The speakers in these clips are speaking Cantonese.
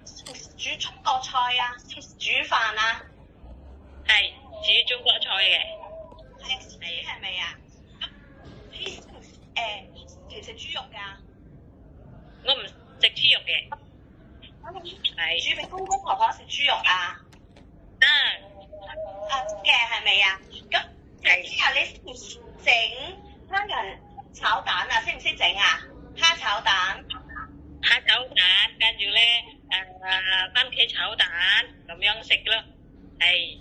煮中國菜啊，煮飯啊，係煮中國菜嘅，係咪啊？咁食唔食豬肉㗎？我唔食豬肉嘅，係煮俾公公婆婆食豬肉啊？得嘅係咪啊？咁聽日你識唔識整蝦仁炒蛋啊？識唔識整啊？蝦炒蛋。蝦炒蛋，跟住咧番茄炒蛋咁樣食咯，係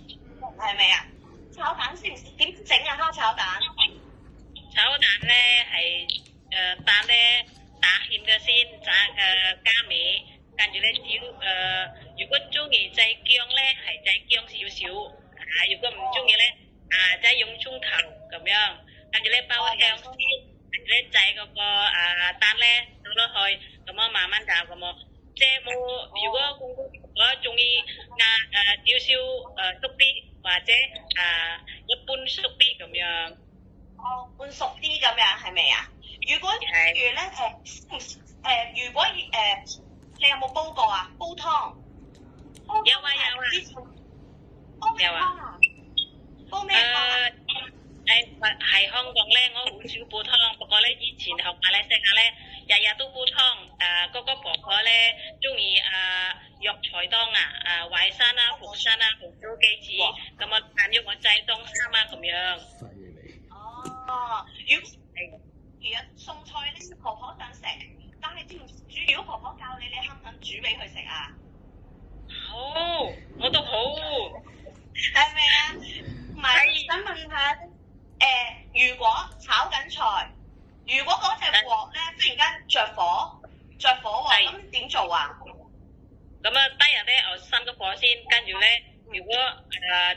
咪啊？炒蛋識唔識點整啊？蝦炒蛋。炒蛋咧係蛋咧打芡嘅先，加味，跟住咧如果中意製薑咧係製薑少少，如果唔中意咧就用葱頭咁樣，跟住咧包香先，跟住咧製嗰個蛋咧倒落去，咁樣慢慢炒咁樣。即係冇，如果公公婆婆中意少少熟啲，或者一般熟啲咁樣。半熟啲咁樣係咪啊？如果譬如咧如果你有冇煲過啊？煲湯。有啊。煲咩湯啊？煲咩湯啊？喺香港咧，我好少煲湯，不過咧以前學馬來西亞咧，日日都煲湯。嗰個婆婆咧中意藥材檔淮山啊、佛山啊、紅棗杞子，咁啊揀咗我製當參啊咁樣。如果餸菜咧，婆婆想食，但係知唔煮？如果婆婆教你，你肯唔肯煮俾佢食啊？好，我都好。係咪啊？唔係，想問下如果炒緊菜，如果嗰隻鑊咧忽然間着火喎，咁點做啊？咁啊，低人咧，閂個火先，跟住咧，如果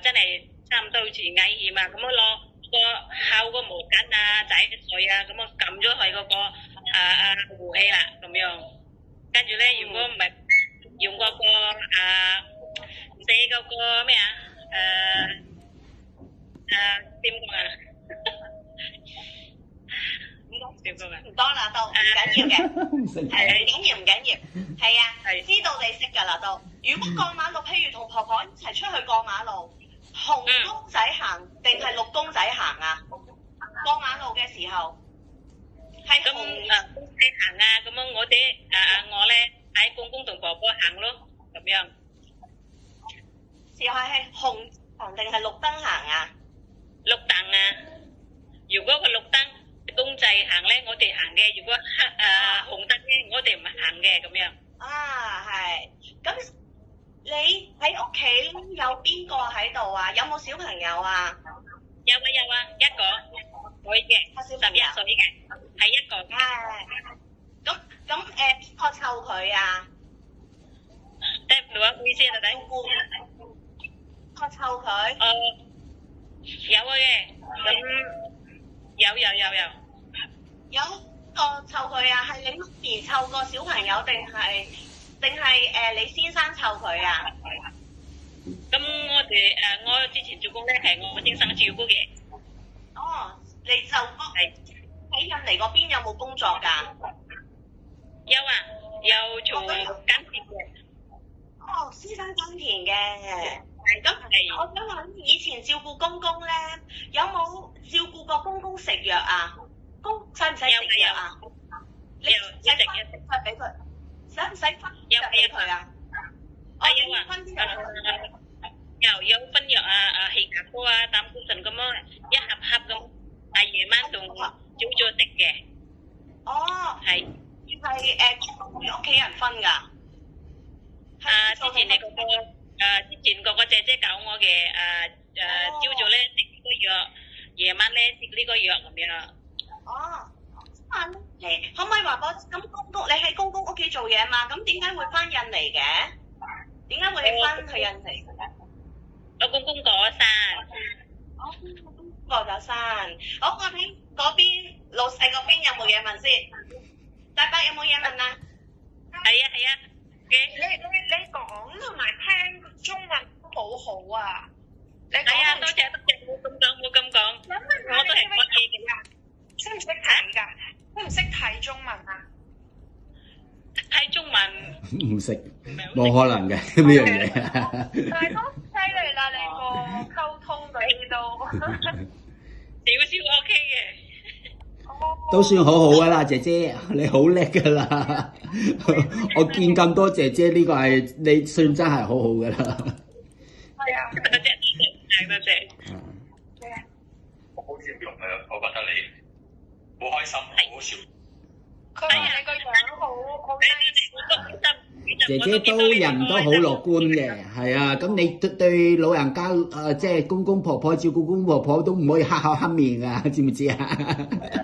真係差唔多好似危險啊，咁樣攞個烤個毛巾仔水啊，咁啊撳咗佢嗰個壺氣啦，咁樣。跟住咧，如果唔係用嗰個寫嗰個咩點講啊？點講啊？唔多啦，都唔緊要嘅，唔緊要，係啊，知道你識㗎啦都。如果過馬路，譬如同婆婆一齊出去過馬路，紅公仔行定係綠公仔行啊？過馬路嘅時候係紅公仔行啊，咁樣我咧喺公公同婆婆行咯，咁樣。時候係紅行定係綠燈行啊？綠燈啊！如果個綠燈公仔行咧，我哋行嘅；如果紅燈咧，我哋唔行嘅咁樣。係。咁你喺屋企有邊個喺度啊？有冇小朋友啊？有啊，一個女嘅，11歲嘅，係一個。咁邊個湊佢啊？聽唔到啊？唔好意思啊，弟弟。邊個湊佢？有嘅，咁有。有個湊佢啊？係你媽咪湊個小朋友定係你先生湊佢啊？咁我之前做工咧係我先生照顧嘅。你就喺印尼嗰邊有冇工作㗎？有啊，有做耕田嘅。先生耕田嘅。咁我想問，以前照顧公公咧，有冇照顧過公公食藥啊？使唔使食藥啊？你使分藥俾佢？使唔使分藥俾佢啊？有啊，有分藥血壓高膽固醇咁樣一盒盒咁，夜晚同朝早食嘅。係屋企人分㗎？之前嗰個姐姐教我嘅朝早咧食呢個藥，夜晚咧食呢個藥咁樣。可唔可以話我咁你喺公公屋企做嘢嘛？咁點解會翻印尼嘅？點解會翻去印尼嘅？我公公過咗身。過咗身。好，我睇嗰邊老細嗰邊有冇嘢問先？大伯有冇嘢問啊？係啊。你講同埋聽中文都好好啊！係啊，多謝，冇咁講。我都係講嘢嘅。識唔識睇㗎？識唔識睇中文啊？睇睇中文。唔識，冇可能嘅呢樣嘢。但係都犀利啦，你個溝通你都少少 OK 嘅。都算好好噶啦，姐姐，你好叻噶啦！我見咁多姐姐，呢個係你算真係好好噶啦。係啊，多謝多謝。好笑容啊！我覺得你好開心，好笑。佢話你個樣好 nice。姐姐都人都好樂觀嘅，係啊。咁你對老人家即係公公婆婆照顧公公婆婆都唔可以黑口黑面啊，知唔知啊？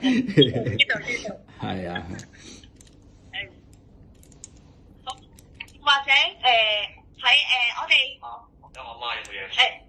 知道。係啊。或者喺我哋我媽有冇嘢？